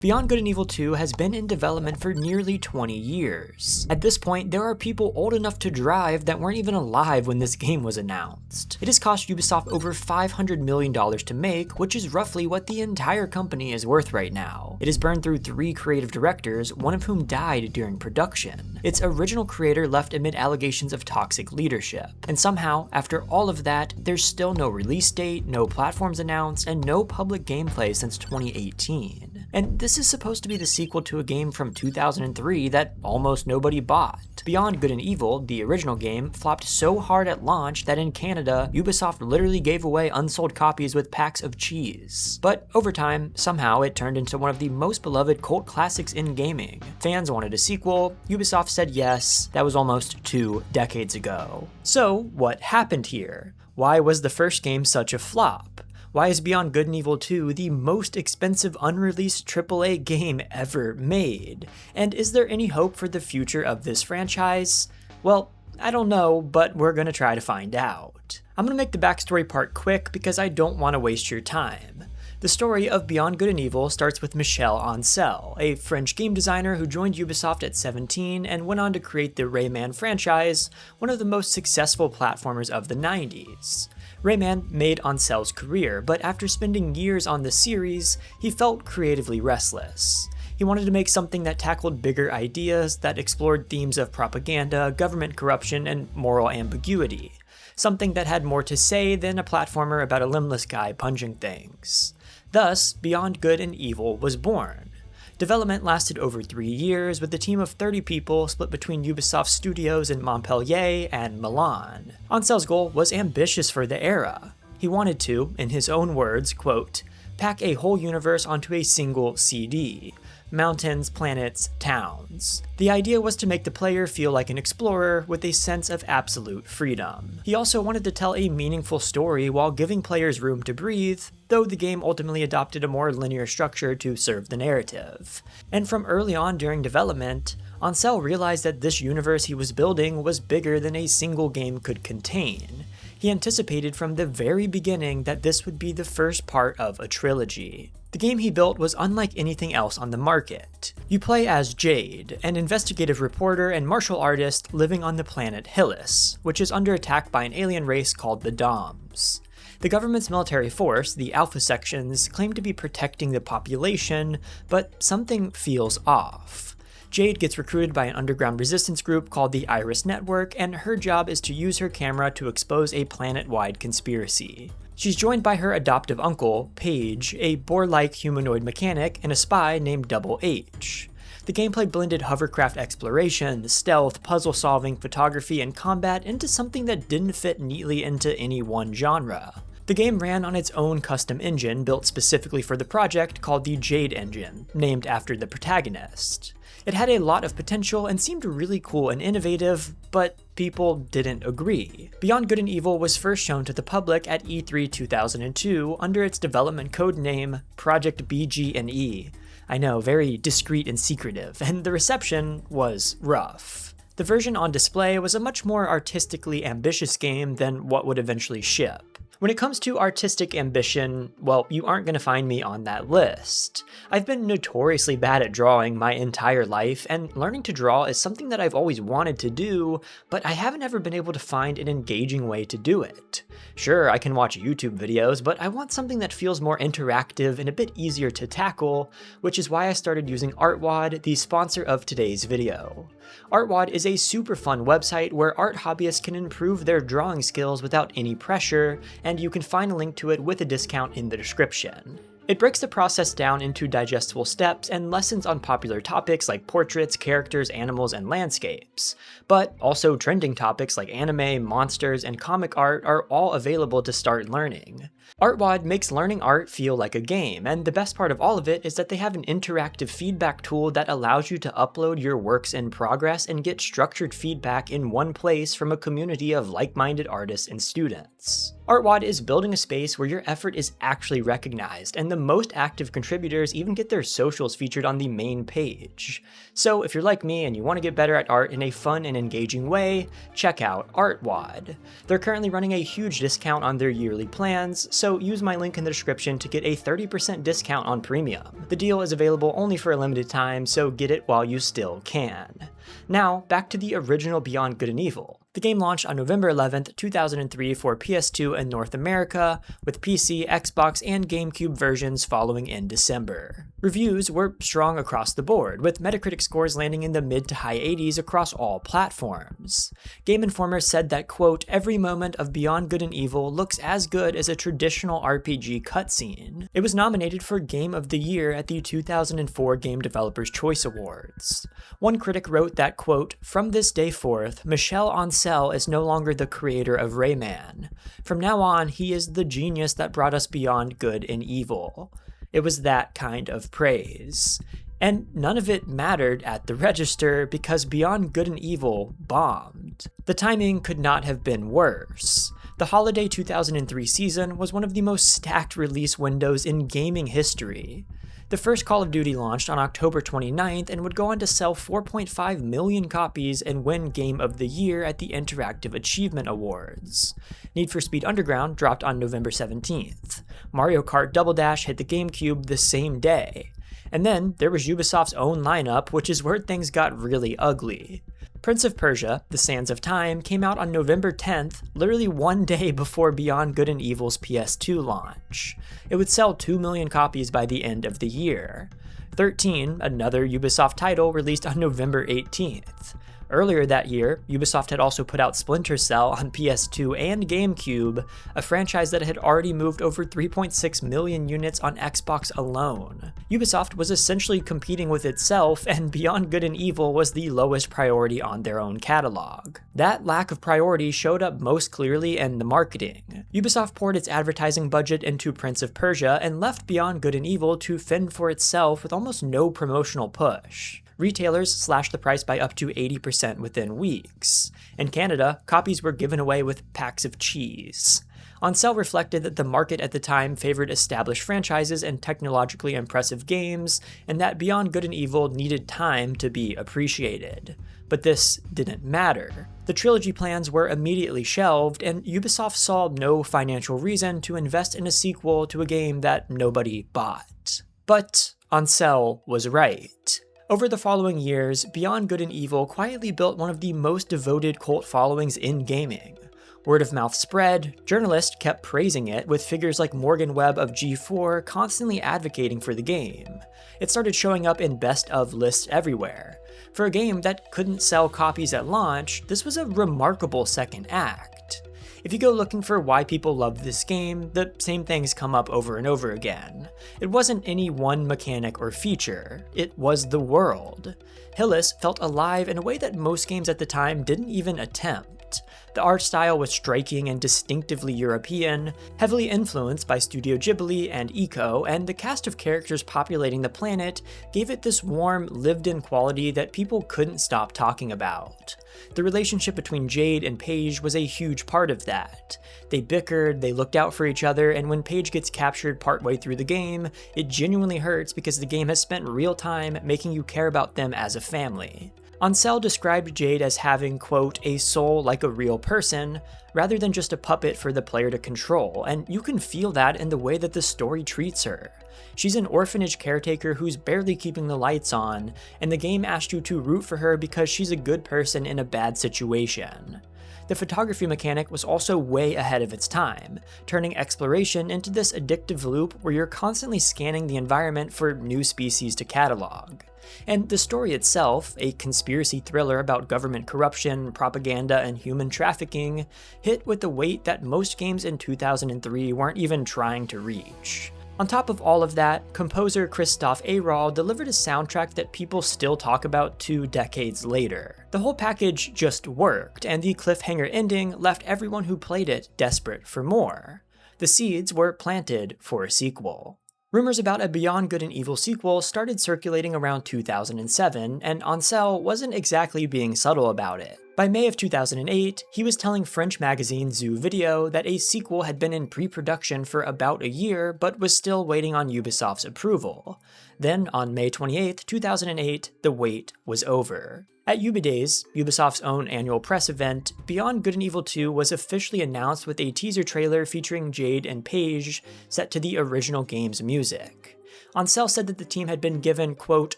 Beyond Good and Evil 2 has been in development for nearly 20 years. At this point, there are people old enough to drive that weren't even alive when this game was announced. It has cost Ubisoft over $500 million to make, which is roughly what the entire company is worth right now. It has burned through 3 creative directors, one of whom died during production. Its original creator left amid allegations of toxic leadership. And somehow, after all of that, there's still no release date, no platforms announced, and no public gameplay since 2018. And this is supposed to be the sequel to a game from 2003 that almost nobody bought. Beyond Good and Evil, the original game, flopped so hard at launch that in Canada, Ubisoft literally gave away unsold copies with packs of cheese. But over time, somehow it turned into one of the most beloved cult classics in gaming. Fans wanted a sequel, Ubisoft said yes, that was almost 2 decades ago. So, what happened here? Why was the first game such a flop? Why is Beyond Good and Evil 2 the most expensive unreleased AAA game ever made? And is there any hope for the future of this franchise? Well, I don't know, but we're gonna try to find out. I'm gonna make the backstory part quick because I don't want to waste your time. The story of Beyond Good and Evil starts with Michel Ancel, a French game designer who joined Ubisoft at 17 and went on to create the Rayman franchise, one of the most successful platformers of the 90s. Rayman made Ancel's career, but after spending years on the series, he felt creatively restless. He wanted to make something that tackled bigger ideas, that explored themes of propaganda, government corruption, and moral ambiguity. Something that had more to say than a platformer about a limbless guy punching things. Thus, Beyond Good and Evil was born. Development lasted over 3 years, with a team of 30 people split between Ubisoft studios in Montpellier and Milan. Ancel's goal was ambitious for the era. He wanted to, in his own words, quote, pack a whole universe onto a single CD. Mountains, planets, towns. The idea was to make the player feel like an explorer with a sense of absolute freedom. He also wanted to tell a meaningful story while giving players room to breathe, though the game ultimately adopted a more linear structure to serve the narrative. And from early on during development, Ancel realized that this universe he was building was bigger than a single game could contain. He anticipated from the very beginning that this would be the first part of a trilogy. The game he built was unlike anything else on the market. You play as Jade, an investigative reporter and martial artist living on the planet Hillis, which is under attack by an alien race called the Doms. The government's military force, the Alpha Sections, claim to be protecting the population, but something feels off. Jade gets recruited by an underground resistance group called the Iris Network, and her job is to use her camera to expose a planet-wide conspiracy. She's joined by her adoptive uncle, Paige, a boar-like humanoid mechanic, and a spy named Double H. The gameplay blended hovercraft exploration, stealth, puzzle solving, photography, and combat into something that didn't fit neatly into any one genre. The game ran on its own custom engine built specifically for the project called the Jade Engine, named after the protagonist. It had a lot of potential and seemed really cool and innovative, but people didn't agree. Beyond Good and Evil was first shown to the public at E3 2002 under its development code name Project BG&E. I know, very discreet and secretive, and the reception was rough. The version on display was a much more artistically ambitious game than what would eventually ship. When it comes to artistic ambition, well, you aren't going to find me on that list. I've been notoriously bad at drawing my entire life, and learning to draw is something that I've always wanted to do, but I haven't ever been able to find an engaging way to do it. Sure, I can watch YouTube videos, but I want something that feels more interactive and a bit easier to tackle, which is why I started using Artwad, the sponsor of today's video. Artwad is a super fun website where art hobbyists can improve their drawing skills without any pressure, and you can find a link to it with a discount in the description. It breaks the process down into digestible steps and lessons on popular topics like portraits, characters, animals, and landscapes. But also trending topics like anime, monsters, and comic art are all available to start learning. Artwad makes learning art feel like a game, and the best part of all of it is that they have an interactive feedback tool that allows you to upload your works in progress and get structured feedback in one place from a community of like-minded artists and students. Artwad is building a space where your effort is actually recognized, and the most active contributors even get their socials featured on the main page. So if you're like me and you want to get better at art in a fun and engaging way, check out Artwad. They're currently running a huge discount on their yearly plans, so use my link in the description to get a 30% discount on Premium. The deal is available only for a limited time, so get it while you still can. Now, back to the original Beyond Good and Evil. The game launched on November 11th, 2003 for PS2 in North America, with PC, Xbox, and GameCube versions following in December. Reviews were strong across the board, with Metacritic scores landing in the mid to high 80s across all platforms. Game Informer said that, quote, "Every moment of Beyond Good and Evil looks as good as a traditional RPG cutscene." It was nominated for Game of the Year at the 2004 Game Developers' Choice Awards. One critic wrote that, quote, "From this day forth, Michel Ancel is no longer the creator of Rayman. From now on, he is the genius that brought us Beyond Good and Evil." It was that kind of praise. And none of it mattered at the register because Beyond Good and Evil bombed. The timing could not have been worse. The holiday 2003 season was one of the most stacked release windows in gaming history. The first Call of Duty launched on October 29th and would go on to sell 4.5 million copies and win Game of the Year at the Interactive Achievement Awards. Need for Speed Underground dropped on November 17th. Mario Kart Double Dash hit the GameCube the same day. And then there was Ubisoft's own lineup, which is where things got really ugly. Prince of Persia: The Sands of Time came out on November 10th, literally one day before Beyond Good and Evil's PS2 launch. It would sell 2 million copies by the end of the year. 13, another Ubisoft title, released on November 18th. Earlier that year, Ubisoft had also put out Splinter Cell on PS2 and GameCube, a franchise that had already moved over 3.6 million units on Xbox alone. Ubisoft was essentially competing with itself, and Beyond Good and Evil was the lowest priority on their own catalog. That lack of priority showed up most clearly in the marketing. Ubisoft poured its advertising budget into Prince of Persia and left Beyond Good and Evil to fend for itself with almost no promotional push. Retailers slashed the price by up to 80% within weeks. In Canada, copies were given away with packs of cheese. Ancel reflected that the market at the time favored established franchises and technologically impressive games, and that Beyond Good and Evil needed time to be appreciated. But this didn't matter. The trilogy plans were immediately shelved, and Ubisoft saw no financial reason to invest in a sequel to a game that nobody bought. But Ancel was right. Over the following years, Beyond Good and Evil quietly built one of the most devoted cult followings in gaming. Word of mouth spread, journalists kept praising it, with figures like Morgan Webb of G4 constantly advocating for the game. It started showing up in best of lists everywhere. For a game that couldn't sell copies at launch, this was a remarkable second act. If you go looking for why people loved this game, the same things come up over and over again. It wasn't any one mechanic or feature, it was the world. Hillis felt alive in a way that most games at the time didn't even attempt. The art style was striking and distinctively European, heavily influenced by Studio Ghibli and Ico, and the cast of characters populating the planet gave it this warm, lived-in quality that people couldn't stop talking about. The relationship between Jade and Paige was a huge part of that. They bickered, they looked out for each other, and when Paige gets captured partway through the game, it genuinely hurts because the game has spent real time making you care about them as a family. Ancel described Jade as having, quote, "a soul like a real person," rather than just a puppet for the player to control, and you can feel that in the way that the story treats her. She's an orphanage caretaker who's barely keeping the lights on, and the game asked you to root for her because she's a good person in a bad situation. The photography mechanic was also way ahead of its time, turning exploration into this addictive loop where you're constantly scanning the environment for new species to catalog. And the story itself, a conspiracy thriller about government corruption, propaganda, and human trafficking, hit with the weight that most games in 2003 weren't even trying to reach. On top of all of that, composer Christoph Arol delivered a soundtrack that people still talk about 2 decades later. The whole package just worked, and the cliffhanger ending left everyone who played it desperate for more. The seeds were planted for a sequel. Rumors about a Beyond Good and Evil sequel started circulating around 2007, and Ancel wasn't exactly being subtle about it. By May of 2008, he was telling French magazine Zoo Video that a sequel had been in pre-production for about a year, but was still waiting on Ubisoft's approval. Then, on May 28, 2008, the wait was over. At UbiDays, Ubisoft's own annual press event, Beyond Good and Evil 2 was officially announced with a teaser trailer featuring Jade and Paige set to the original game's music. Ancel said that the team had been given, quote,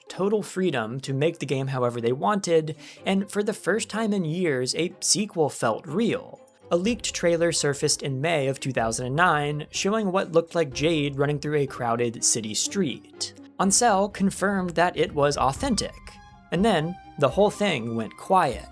total freedom to make the game however they wanted, and for the first time in years, a sequel felt real. A leaked trailer surfaced in May of 2009, showing what looked like Jade running through a crowded city street. Ancel confirmed that it was authentic, and then the whole thing went quiet.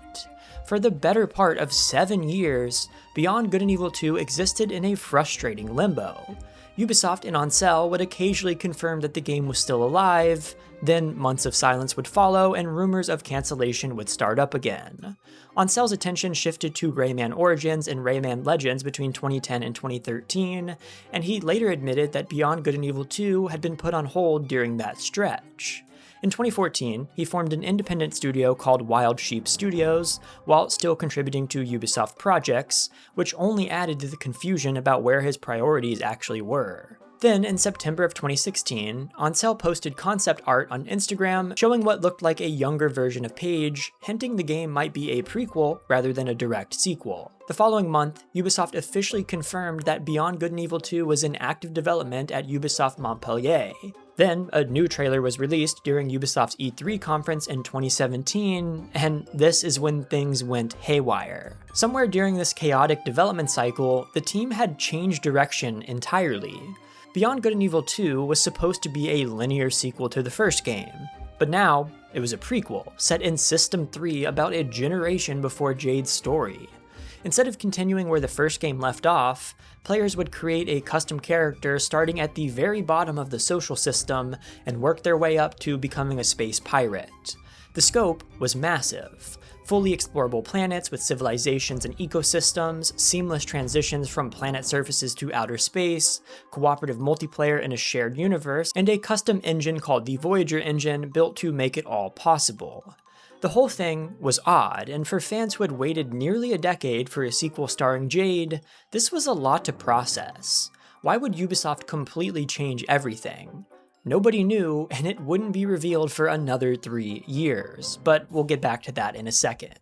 For the better part of 7 years, Beyond Good and Evil 2 existed in a frustrating limbo. Ubisoft and Ancel would occasionally confirm that the game was still alive, then months of silence would follow and rumors of cancellation would start up again. Ancel's attention shifted to Rayman Origins and Rayman Legends between 2010 and 2013, and he later admitted that Beyond Good and Evil 2 had been put on hold during that stretch. In 2014, he formed an independent studio called Wild Sheep Studios, while still contributing to Ubisoft projects, which only added to the confusion about where his priorities actually were. Then, in September of 2016, Ancel posted concept art on Instagram showing what looked like a younger version of Paige, hinting the game might be a prequel rather than a direct sequel. The following month, Ubisoft officially confirmed that Beyond Good and Evil 2 was in active development at Ubisoft Montpellier. Then, a new trailer was released during Ubisoft's E3 conference in 2017, and this is when things went haywire. Somewhere during this chaotic development cycle, the team had changed direction entirely. Beyond Good and Evil 2 was supposed to be a linear sequel to the first game, but now it was a prequel, set in System 3 about a generation before Jade's story. Instead of continuing where the first game left off, players would create a custom character starting at the very bottom of the social system and work their way up to becoming a space pirate. The scope was massive. Fully explorable planets with civilizations and ecosystems, seamless transitions from planet surfaces to outer space, cooperative multiplayer in a shared universe, and a custom engine called the Voyager engine built to make it all possible. The whole thing was odd, and for fans who had waited nearly a decade for a sequel starring Jade, this was a lot to process. Why would Ubisoft completely change everything? Nobody knew, and it wouldn't be revealed for another 3 years, but we'll get back to that in a second.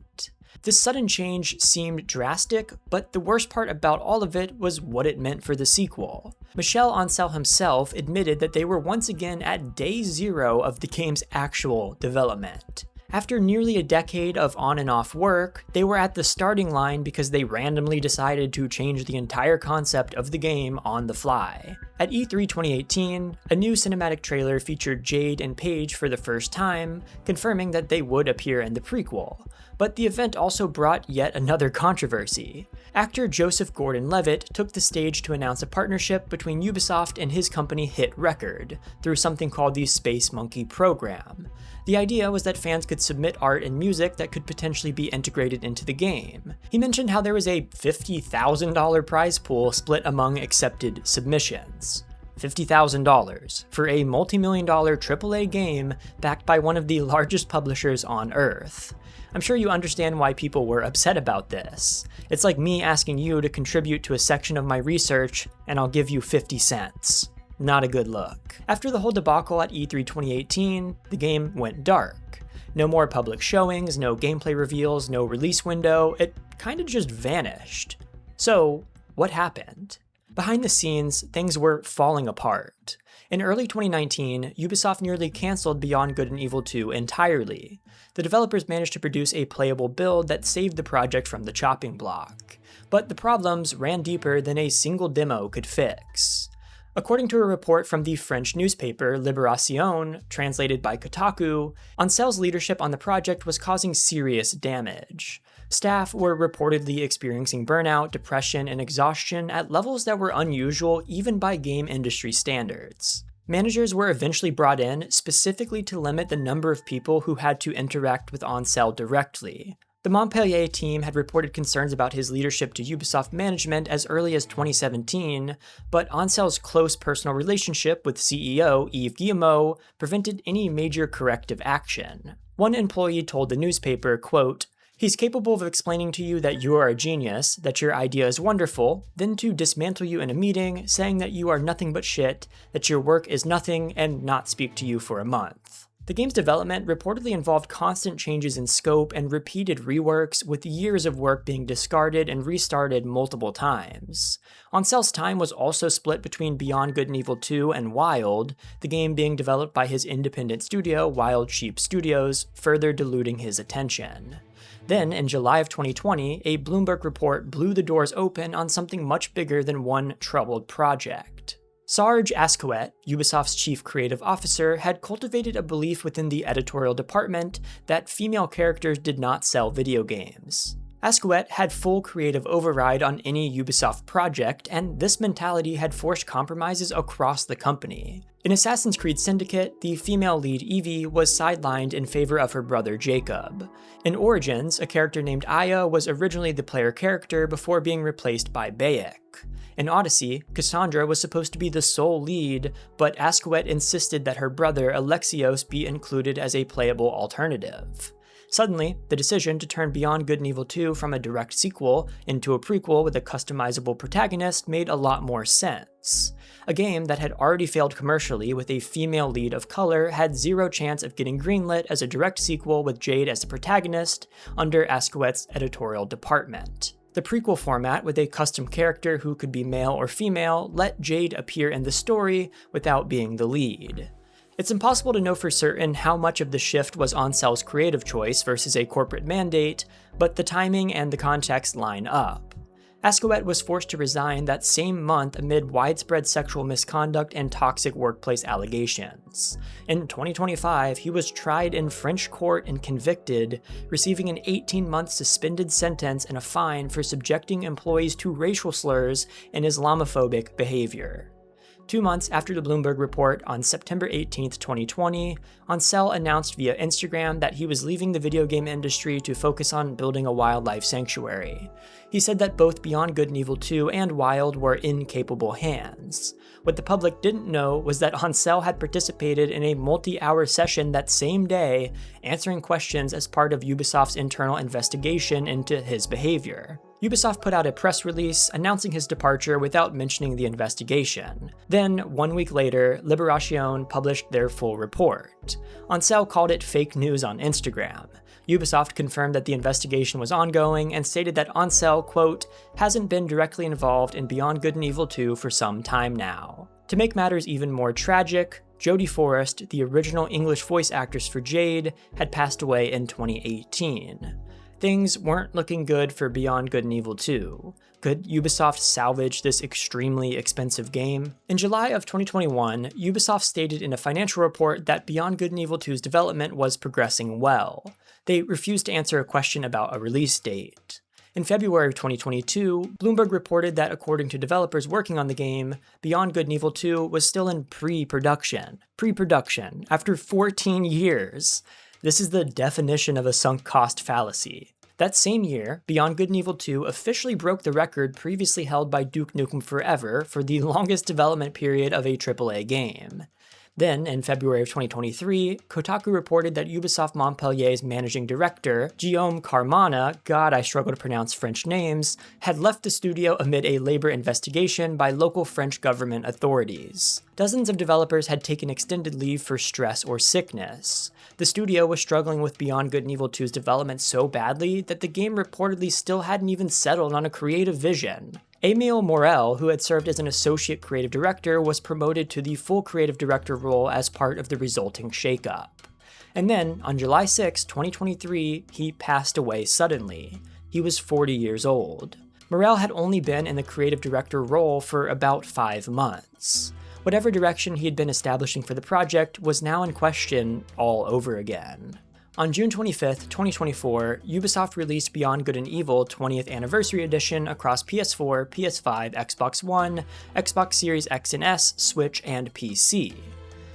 This sudden change seemed drastic, but the worst part about all of it was what it meant for the sequel. Michel Ancel himself admitted that they were once again at day 0 of the game's actual development. After nearly a decade of on and off work, they were at the starting line because they randomly decided to change the entire concept of the game on the fly. At E3 2018, a new cinematic trailer featured Jade and Paige for the first time, confirming that they would appear in the prequel. But the event also brought yet another controversy. Actor Joseph Gordon-Levitt took the stage to announce a partnership between Ubisoft and his company Hit Record, through something called the Space Monkey program. The idea was that fans could submit art and music that could potentially be integrated into the game. He mentioned how there was a $50,000 prize pool split among accepted submissions. $50,000 for a multi-million-dollar AAA game backed by one of the largest publishers on Earth. I'm sure you understand why people were upset about this. It's like me asking you to contribute to a section of my research, and I'll give you 50 cents. Not a good look. After the whole debacle at E3 2018, the game went dark. No more public showings, no gameplay reveals, no release window, it kinda just vanished. So, what happened? Behind the scenes, things were falling apart. In early 2019, Ubisoft nearly cancelled Beyond Good and Evil 2 entirely. The developers managed to produce a playable build that saved the project from the chopping block. But the problems ran deeper than a single demo could fix. According to a report from the French newspaper Libération, translated by Kotaku, Ancel's leadership on the project was causing serious damage. Staff were reportedly experiencing burnout, depression, and exhaustion at levels that were unusual even by game industry standards. Managers were eventually brought in specifically to limit the number of people who had to interact with Ancel directly. The Montpellier team had reported concerns about his leadership to Ubisoft management as early as 2017, but Ancel's close personal relationship with CEO Yves Guillemot prevented any major corrective action. One employee told the newspaper, quote, He's capable of explaining to you that you are a genius, that your idea is wonderful, then to dismantle you in a meeting, saying that you are nothing but shit, that your work is nothing, and not speak to you for a month. The game's development reportedly involved constant changes in scope and repeated reworks, with years of work being discarded and restarted multiple times. Ancell's time was also split between Beyond Good and Evil 2 and Wild, the game being developed by his independent studio, Wild Sheep Studios, further diluting his attention. Then, in July of 2020, a Bloomberg report blew the doors open on something much bigger than one troubled project. Sarge Asquet, Ubisoft's chief creative officer, had cultivated a belief within the editorial department that female characters did not sell video games. Asquet had full creative override on any Ubisoft project, and this mentality had forced compromises across the company. In Assassin's Creed Syndicate, the female lead Evie was sidelined in favor of her brother Jacob. In Origins, a character named Aya was originally the player character before being replaced by Bayek. In Odyssey, Cassandra was supposed to be the sole lead, but Asquet insisted that her brother Alexios be included as a playable alternative. Suddenly, the decision to turn Beyond Good and Evil 2 from a direct sequel into a prequel with a customizable protagonist made a lot more sense. A game that had already failed commercially with a female lead of color had zero chance of getting greenlit as a direct sequel with Jade as the protagonist under Asquet's editorial department. The prequel format, with a custom character who could be male or female, let Jade appear in the story without being the lead. It's impossible to know for certain how much of the shift was Ancell's creative choice versus a corporate mandate, but the timing and the context line up. Asquet was forced to resign that same month amid widespread sexual misconduct and toxic workplace allegations. In 2025, he was tried in French court and convicted, receiving an 18-month suspended sentence and a fine for subjecting employees to racial slurs and Islamophobic behavior. 2 months after the Bloomberg report, on September 18, 2020, Ancell announced via Instagram that he was leaving the video game industry to focus on building a wildlife sanctuary. He said that both Beyond Good and Evil 2 and Wild were in capable hands. What the public didn't know was that Ancell had participated in a multi-hour session that same day, answering questions as part of Ubisoft's internal investigation into his behavior. Ubisoft put out a press release announcing his departure without mentioning the investigation. Then, 1 week later, Liberation published their full report. Ancell called it fake news on Instagram. Ubisoft confirmed that the investigation was ongoing and stated that Ancell, quote, hasn't been directly involved in Beyond Good and Evil 2 for some time now. To make matters even more tragic, Jodie Forrest, the original English voice actress for Jade, had passed away in 2018. Things weren't looking good for Beyond Good and Evil 2. Could Ubisoft salvage this extremely expensive game? In July of 2021, Ubisoft stated in a financial report that Beyond Good and Evil 2's development was progressing well. They refused to answer a question about a release date. In February of 2022, Bloomberg reported that according to developers working on the game, Beyond Good and Evil 2 was still in pre-production. Pre-production, after 14 years. This is the definition of a sunk cost fallacy. That same year, Beyond Good and Evil 2 officially broke the record previously held by Duke Nukem Forever for the longest development period of a AAA game. Then, in February of 2023, Kotaku reported that Ubisoft Montpellier's managing director, Guillaume Carmana, God, I struggle to pronounce French names, had left the studio amid a labor investigation by local French government authorities. Dozens of developers had taken extended leave for stress or sickness. The studio was struggling with Beyond Good and Evil 2's development so badly that the game reportedly still hadn't even settled on a creative vision. Emile Morel, who had served as an associate creative director, was promoted to the full creative director role as part of the resulting shakeup. And then, on July 6, 2023, he passed away suddenly. He was 40 years old. Morel had only been in the creative director role for about 5 months. Whatever direction he had been establishing for the project was now in question all over again. On June 25, 2024, Ubisoft released Beyond Good and Evil 20th Anniversary Edition across PS4, PS5, Xbox One, Xbox Series X and S, Switch, and PC.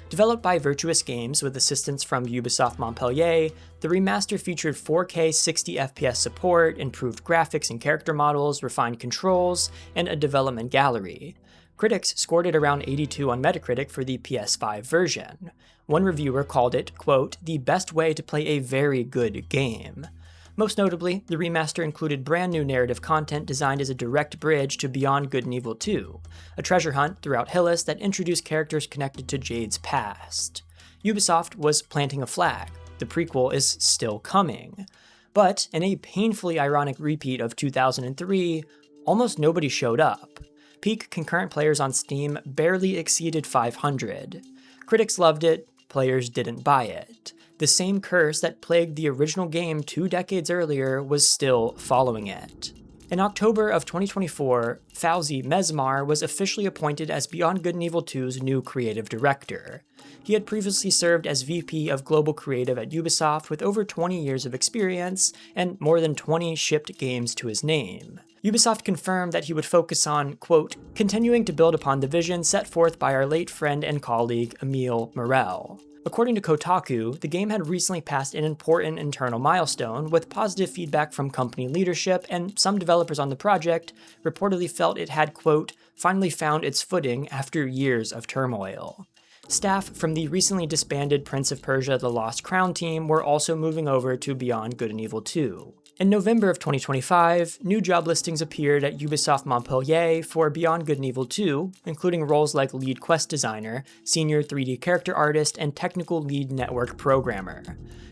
Developed by Virtuous Games with assistance from Ubisoft Montpellier, the remaster featured 4K 60 FPS support, improved graphics and character models, refined controls, and a development gallery. Critics scored it around 82 on Metacritic for the PS5 version. One reviewer called it, quote, the best way to play a very good game. Most notably, the remaster included brand new narrative content designed as a direct bridge to Beyond Good and Evil 2, a treasure hunt throughout Hillis that introduced characters connected to Jade's past. Ubisoft was planting a flag. The prequel is still coming. But in a painfully ironic repeat of 2003, almost nobody showed up. Peak concurrent players on Steam barely exceeded 500. Critics loved it, players didn't buy it. The same curse that plagued the original game 2 decades earlier was still following it. In October of 2024, Fauzi Mezmar was officially appointed as Beyond Good and Evil 2's new creative director. He had previously served as VP of Global Creative at Ubisoft with over 20 years of experience and more than 20 shipped games to his name. Ubisoft confirmed that he would focus on, quote, continuing to build upon the vision set forth by our late friend and colleague Emile Morel. According to Kotaku, the game had recently passed an important internal milestone with positive feedback from company leadership, and some developers on the project reportedly felt it had, quote, finally found its footing after years of turmoil. Staff from the recently disbanded Prince of Persia: The Lost Crown team were also moving over to Beyond Good and Evil 2. In November of 2025, new job listings appeared at Ubisoft Montpellier for Beyond Good and Evil 2, including roles like lead quest designer, senior 3D character artist, and technical lead network programmer.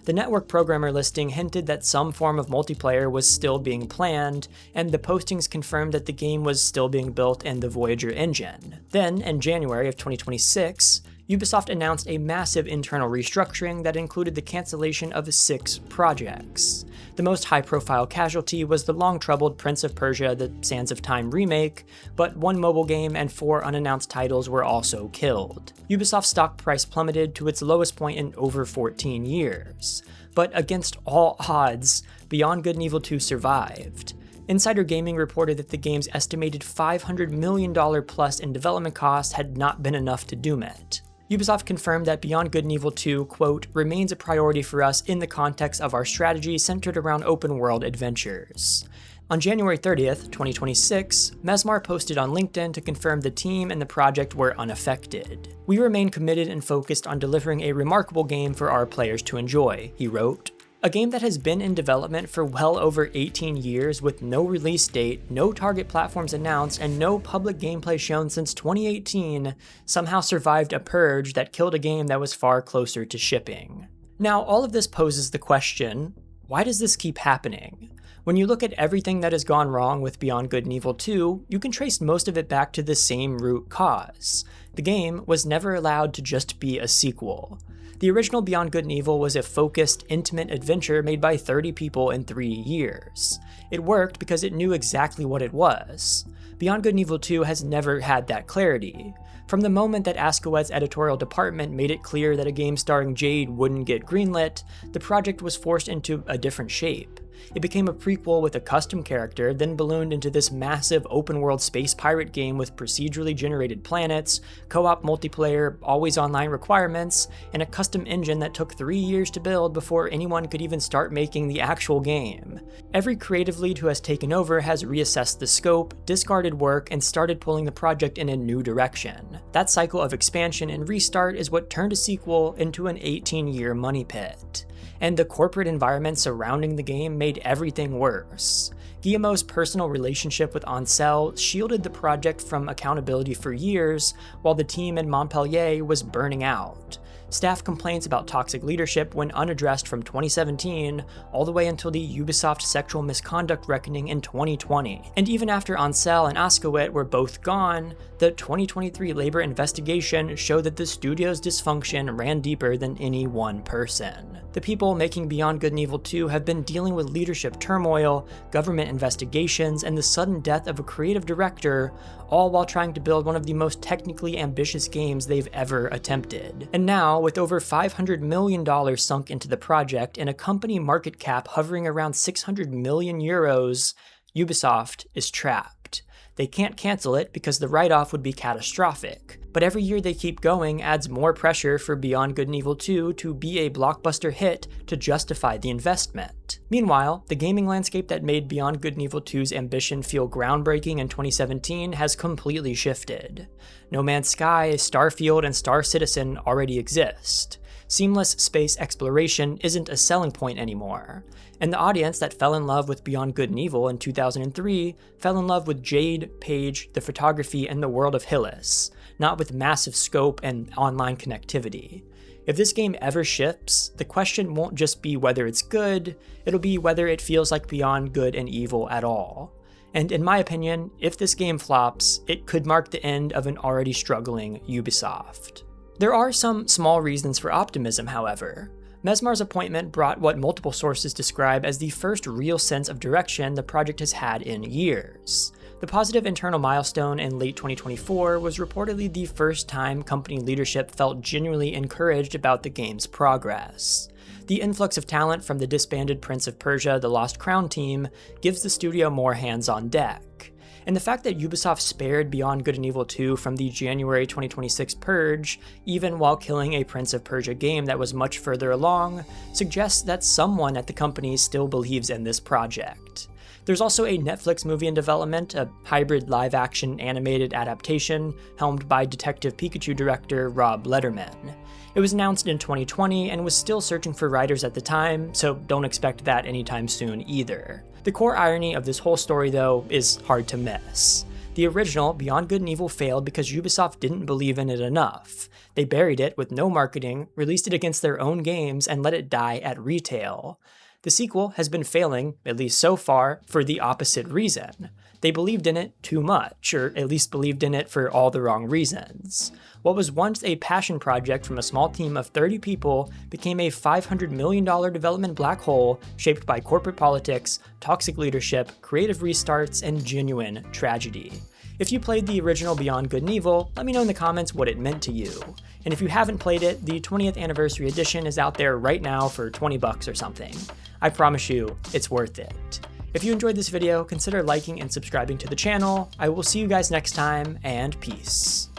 The network programmer listing hinted that some form of multiplayer was still being planned, and the postings confirmed that the game was still being built in the Voyager engine. Then, in January of 2026, Ubisoft announced a massive internal restructuring that included the cancellation of 6 projects. The most high-profile casualty was the long-troubled Prince of Persia: The Sands of Time remake, but 1 mobile game and 4 unannounced titles were also killed. Ubisoft's stock price plummeted to its lowest point in over 14 years. But against all odds, Beyond Good and Evil 2 survived. Insider Gaming reported that the game's estimated $500 million plus in development costs had not been enough to doom it. Ubisoft confirmed that Beyond Good and Evil 2, quote, remains a priority for us in the context of our strategy centered around open-world adventures. On January 30th, 2026, Mezmar posted on LinkedIn to confirm the team and the project were unaffected. We remain committed and focused on delivering a remarkable game for our players to enjoy, he wrote. A game that has been in development for well over 18 years with no release date, no target platforms announced, and no public gameplay shown since 2018 somehow survived a purge that killed a game that was far closer to shipping. Now, all of this poses the question, why does this keep happening? When you look at everything that has gone wrong with Beyond Good and Evil 2, you can trace most of it back to the same root cause. The game was never allowed to just be a sequel. The original Beyond Good and Evil was a focused, intimate adventure made by 30 people in 3 years. It worked because it knew exactly what it was. Beyond Good and Evil 2 has never had that clarity. From the moment that Ascoet's editorial department made it clear that a game starring Jade wouldn't get greenlit, the project was forced into a different shape. It became a prequel with a custom character, then ballooned into this massive open-world space pirate game with procedurally generated planets, co-op multiplayer, always online requirements, and a custom engine that took 3 years to build before anyone could even start making the actual game. Every creative lead who has taken over has reassessed the scope, discarded work, and started pulling the project in a new direction. That cycle of expansion and restart is what turned a sequel into an 18-year money pit. And the corporate environment surrounding the game made everything worse. Guillemot's personal relationship with Ansel shielded the project from accountability for years, while the team in Montpellier was burning out. Staff complaints about toxic leadership went unaddressed from 2017 all the way until the Ubisoft sexual misconduct reckoning in 2020. And even after Ansel and Ascoet were both gone, the 2023 labor investigation showed that the studio's dysfunction ran deeper than any one person. The people making Beyond Good and Evil 2 have been dealing with leadership turmoil, government investigations, and the sudden death of a creative director, all while trying to build one of the most technically ambitious games they've ever attempted. And now, with over $500 million sunk into the project and a company market cap hovering around 600 million euros, Ubisoft is trapped. They can't cancel it because the write-off would be catastrophic, but every year they keep going adds more pressure for Beyond Good and Evil 2 to be a blockbuster hit to justify the investment. Meanwhile, the gaming landscape that made Beyond Good and Evil 2's ambition feel groundbreaking in 2017 has completely shifted. No Man's Sky, Starfield, and Star Citizen already exist. Seamless space exploration isn't a selling point anymore, and the audience that fell in love with Beyond Good and Evil in 2003 fell in love with Jade, Paige, the photography, and the world of Hillis, not with massive scope and online connectivity. If this game ever ships, the question won't just be whether it's good, it'll be whether it feels like Beyond Good and Evil at all. And in my opinion, if this game flops, it could mark the end of an already struggling Ubisoft. There are some small reasons for optimism, however. Mesmar's appointment brought what multiple sources describe as the first real sense of direction the project has had in years. The positive internal milestone in late 2024 was reportedly the first time company leadership felt genuinely encouraged about the game's progress. The influx of talent from the disbanded Prince of Persia: The Lost Crown team gives the studio more hands on deck. And the fact that Ubisoft spared Beyond Good and Evil 2 from the January 2026 purge, even while killing a Prince of Persia game that was much further along, suggests that someone at the company still believes in this project. There's also a Netflix movie in development, a hybrid live-action animated adaptation helmed by Detective Pikachu director Rob Letterman. It was announced in 2020 and was still searching for writers at the time, so don't expect that anytime soon either. The core irony of this whole story, though, is hard to miss. The original Beyond Good and Evil failed because Ubisoft didn't believe in it enough. They buried it with no marketing, released it against their own games, and let it die at retail. The sequel has been failing, at least so far, for the opposite reason. They believed in it too much, or at least believed in it for all the wrong reasons. What was once a passion project from a small team of 30 people became a $500 million development black hole shaped by corporate politics, toxic leadership, creative restarts, and genuine tragedy. If you played the original Beyond Good and Evil, let me know in the comments what it meant to you. And if you haven't played it, the 20th anniversary edition is out there right now for $20 or something. I promise you, it's worth it. If you enjoyed this video, consider liking and subscribing to the channel. I will see you guys next time, and peace.